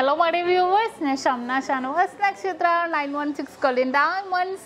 Hello my dear viewers, I am SHAMNA Nakshathra 916 Golden Diamonds.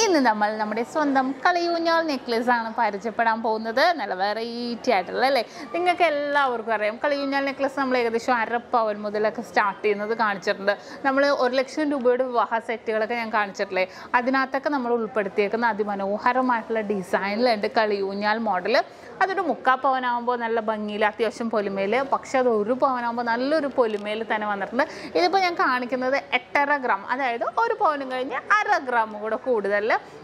ഇന്ന് നമ്മൾ നമ്മുടെ സ്വന്തം കളിയൂഞ്ഞാൽ നെക്ലസ് ആണ് പരിചയപ്പെടാൻ പോകുന്നത്. നല്ല വെറൈറ്റി ആയിട്ടുള്ള അല്ലേ, നിങ്ങൾക്ക് എല്ലാവർക്കും അറിയാം കളിയൂഞ്ഞാൽ നെക്ലസ് നമ്മൾ ഏകദേശം 1.5 പവൻ മുതലൊക്കെ സ്റ്റാർട്ട് ചെയ്യുന്നത് കാണിച്ചിട്ടുണ്ട്. നമ്മൾ 1 ലക്ഷം രൂപയുടെ വിവാഹ സെറ്റുകളൊക്കെ ഞാൻ കാണിച്ചിട്ടില്ലേ, അതിനകത്തൊക്കെ നമ്മൾ ഉൾപ്പെടുത്തിയേക്കുന്ന അതിമനോഹരമായിട്ടുള്ള ഡിസൈനിലുണ്ട് കളിയൂഞ്ഞാൽ മോഡൽ. അതൊരു 3/4 പവനാകുമ്പോൾ നല്ല ഭംഗിയിൽ അത്യാവശ്യം പൊലിമയിൽ, പക്ഷെ അത് 1 പവനാകുമ്പോൾ നല്ലൊരു പൊലിമയിൽ തന്നെ വന്നിട്ടുണ്ട്. ഇതിപ്പോൾ ഞാൻ കാണിക്കുന്നത് 8.5 ഗ്രാം, അതായത് 1 പവനും കഴിഞ്ഞ് 1/2 ഗ്രാം കൂടെ കൂടുതൽ.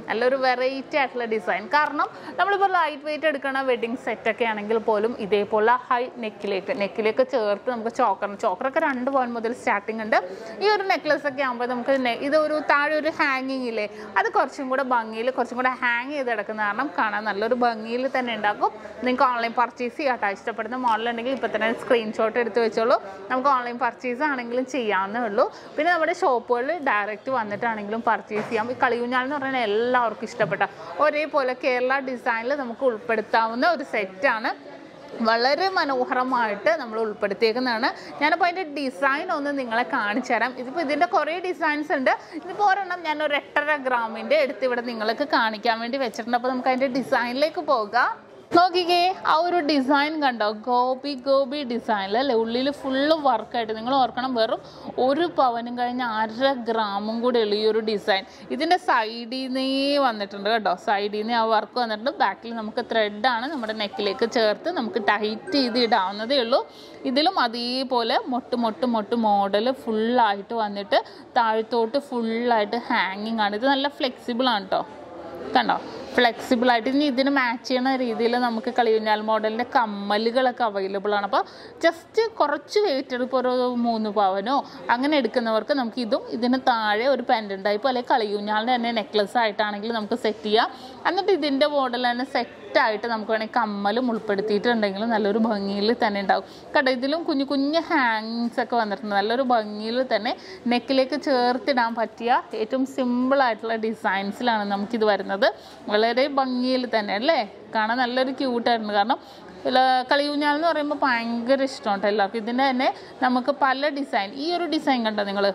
നല്ലൊരു വെറൈറ്റി ആയിട്ടുള്ള ഡിസൈൻ. കാരണം നമ്മളിപ്പോൾ ലൈറ്റ് വെയിറ്റ് എടുക്കുന്ന വെഡിങ് സെറ്റൊക്കെ ആണെങ്കിൽ പോലും ഇതേപോലെ ഹൈ നെക്കിലേക്ക് ചേർത്ത് നമുക്ക് ചോക്കറൊക്കെ 2 പവൻ മുതൽ സ്റ്റാർട്ടിങ് ഉണ്ട്. ഈ ഒരു നെക്ലസ് ഒക്കെ ആകുമ്പോൾ നമുക്ക് ഇതൊരു താഴെ ഒരു ഹാങ്ങിങ് ഇല്ലേ, അത് കുറച്ചും കൂടെ ഭംഗിയിൽ കുറച്ചും കൂടെ ഹാങ് ചെയ്ത് കിടക്കുന്ന കാരണം കാണാൻ നല്ലൊരു ഭംഗിയിൽ തന്നെ ഉണ്ടാക്കും. നിങ്ങൾക്ക് ഓൺലൈൻ പർച്ചേസ് ചെയ്യാട്ടോ. ഇഷ്ടപ്പെടുന്ന മോഡലുണ്ടെങ്കിൽ ഇപ്പോൾ തന്നെ സ്ക്രീൻഷോട്ട് എടുത്ത് വെച്ചോളൂ. നമുക്ക് ഓൺലൈൻ പർച്ചേസ് ആണെങ്കിലും ചെയ്യാവുന്നേ ഉള്ളൂ. പിന്നെ നമ്മുടെ ഷോപ്പുകളിൽ ഡയറക്റ്റ് വന്നിട്ടാണെങ്കിലും പർച്ചേസ് ചെയ്യാം. ഈ കളിയൂഞ്ഞാൽ എന്ന് പറഞ്ഞാൽ എല്ലാവർക്കും ഇഷ്ടപ്പെട്ട ഒരേപോലെ കേരള ഡിസൈനിൽ നമുക്ക് ഉൾപ്പെടുത്താവുന്ന ഒരു സെറ്റാണ്. വളരെ മനോഹരമായിട്ട് നമ്മൾ ഉൾപ്പെടുത്തിയേക്കുന്നതാണ്. ഞാനിപ്പോൾ അതിൻ്റെ ഡിസൈൻ ഒന്ന് നിങ്ങളെ കാണിച്ചു തരാം. ഇതിപ്പോൾ ഇതിൻ്റെ കുറേ ഡിസൈൻസ് ഉണ്ട്. ഇതിപ്പോൾ ഒരെണ്ണം ഞാനൊരു 8.5 ഗ്രാമിൻ്റെ എടുത്ത് ഇവിടെ നിങ്ങൾക്ക് കാണിക്കാൻ വേണ്ടി വെച്ചിട്ടുണ്ട്. അപ്പോൾ നമുക്ക് അതിൻ്റെ ഡിസൈനിലേക്ക് പോകാം. നോക്കിക്കേ, ആ ഒരു ഡിസൈൻ കണ്ടോ, ഗോപി ഡിസൈനിലല്ലേ, ഉള്ളിൽ ഫുള്ള് വർക്കായിട്ട്. നിങ്ങൾ ഓർക്കണം, വെറും 1 പവനും കഴിഞ്ഞ് 1/2 ഗ്രാമും കൂടെ ഉള്ളൂ ഈ ഒരു ഡിസൈൻ. ഇതിൻ്റെ സൈഡിൽ നിന്നേ വന്നിട്ടുണ്ട് കേട്ടോ, സൈഡിൽ നിന്ന് ആ വർക്ക് വന്നിട്ടുണ്ട്. ബാക്കിൽ നമുക്ക് ത്രെഡാണ് നമ്മുടെ നെക്കിലേക്ക് ചേർത്ത് നമുക്ക് ടൈറ്റ് ചെയ്ത് ഇടാവുന്നതേ ഉള്ളൂ. ഇതിലും അതേപോലെ മൊട്ട് മോഡൽ ഫുള്ളായിട്ട് വന്നിട്ട് താഴത്തോട്ട് ഫുള്ളായിട്ട് ഹാങ്ങിങ് ആണ്. ഇത് നല്ല ഫ്ലെക്സിബിൾ ആണ് കേട്ടോ, കണ്ടോ, ഫ്ലെക്സിബിളായിട്ട്. ഇനി ഇതിന് മാച്ച് ചെയ്യുന്ന രീതിയിൽ നമുക്ക് കളിയൂഞ്ഞാൽ മോഡലിൻ്റെ കമ്മലുകളൊക്കെ അവൈലബിൾ ആണ്. അപ്പോൾ ജസ്റ്റ് കുറച്ച് വെയിറ്റ് എടുപ്പോൾ ഒരു 3 പവനോ അങ്ങനെ എടുക്കുന്നവർക്ക് നമുക്ക് ഇതും ഇതിന് താഴെ ഒരു പെൻഡൻ്റ് ടൈപ്പ് അല്ലെങ്കിൽ കളിയൂഞ്ഞാലിൻ്റെ തന്നെ നെക്ലസ് ആയിട്ടാണെങ്കിൽ നമുക്ക് സെറ്റ് ചെയ്യാം. എന്നിട്ട് ഇതിൻ്റെ മോഡൽ തന്നെ സെറ്റായിട്ട് നമുക്ക് വേണമെങ്കിൽ കമ്മലും ഉൾപ്പെടുത്തിയിട്ടുണ്ടെങ്കിൽ നല്ലൊരു ഭംഗിയിൽ തന്നെ ഉണ്ടാകും കേട്ടോ. ഇതിലും കുഞ്ഞു ഹാങ്ങിങ്സ് ഒക്കെ വന്നിട്ടുണ്ട്. നല്ലൊരു ഭംഗിയിൽ തന്നെ നെക്കിലേക്ക് ചേർത്തിടാൻ പറ്റിയ ഏറ്റവും സിമ്പിളായിട്ടുള്ള ഡിസൈൻസിലാണ് നമുക്കിത് വരുന്നത്. വളരെ ഭംഗിയിൽ തന്നെ അല്ലേ, കാണാൻ നല്ലൊരു ക്യൂട്ടായിരുന്നു. കാരണം കളിയൂഞ്ഞാൽ എന്ന് പറയുമ്പോൾ ഭയങ്കര ഇഷ്ടമാണ് എല്ലാവർക്കും. ഇതിൻ്റെ തന്നെ നമുക്ക് പല ഡിസൈൻ, ഈ ഒരു ഡിസൈൻ കണ്ടോ നിങ്ങൾ,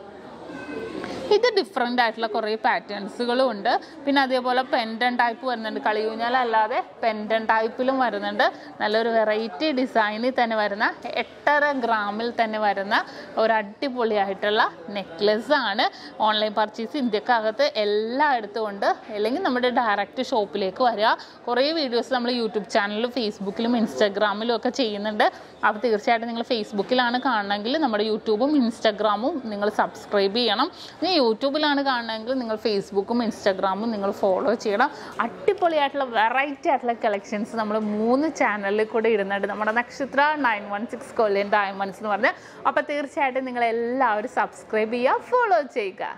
ഇത് ഡിഫറെൻ്റ് ആയിട്ടുള്ള കുറേ പാറ്റേൺസുകളും ഉണ്ട്. പിന്നെ അതേപോലെ പെൻഡൻ ടൈപ്പ് വരുന്നുണ്ട്, കളിയൂഞ്ഞാൽ അല്ലാതെ പെൻഡൻ ടൈപ്പിലും വരുന്നുണ്ട്. നല്ലൊരു വെറൈറ്റി ഡിസൈനിൽ തന്നെ വരുന്ന 8.5 ഗ്രാമിൽ തന്നെ വരുന്ന ഒരു അടിപൊളിയായിട്ടുള്ള നെക്ലസ് ആണ്. ഓൺലൈൻ പർച്ചേസ് ഇന്ത്യക്കകത്ത് എല്ലായിടത്തും ഉണ്ട്. അല്ലെങ്കിൽ നമ്മുടെ ഡയറക്റ്റ് ഷോപ്പിലേക്ക് വരിക. കുറേ വീഡിയോസ് നമ്മൾ യൂട്യൂബ് ചാനലിലും ഫേസ്ബുക്കിലും ഇൻസ്റ്റാഗ്രാമിലും ഒക്കെ ചെയ്യുന്നുണ്ട്. അപ്പോൾ തീർച്ചയായിട്ടും നിങ്ങൾ ഫേസ്ബുക്കിലാണ് കാണണമെങ്കിൽ നമ്മുടെ യൂട്യൂബും ഇൻസ്റ്റാഗ്രാമും നിങ്ങൾ സബ്സ്ക്രൈബ് ചെയ്യണം. യൂട്യൂബിലാണ് കാണണമെങ്കിൽ നിങ്ങൾ ഫേസ്ബുക്കും ഇൻസ്റ്റാഗ്രാമും നിങ്ങൾ ഫോളോ ചെയ്യണം. അടിപൊളിയായിട്ടുള്ള വെറൈറ്റി ആയിട്ടുള്ള കളക്ഷൻസ് നമ്മൾ 3 ചാനലിൽ കൂടെ ഇടുന്നുണ്ട്. നമ്മുടെ നക്ഷത്ര 916 Golden Diamonds എന്ന് പറഞ്ഞാൽ. അപ്പോൾ തീർച്ചയായിട്ടും നിങ്ങൾ എല്ലാവരും സബ്സ്ക്രൈബ് ചെയ്യുക, ഫോളോ ചെയ്യുക.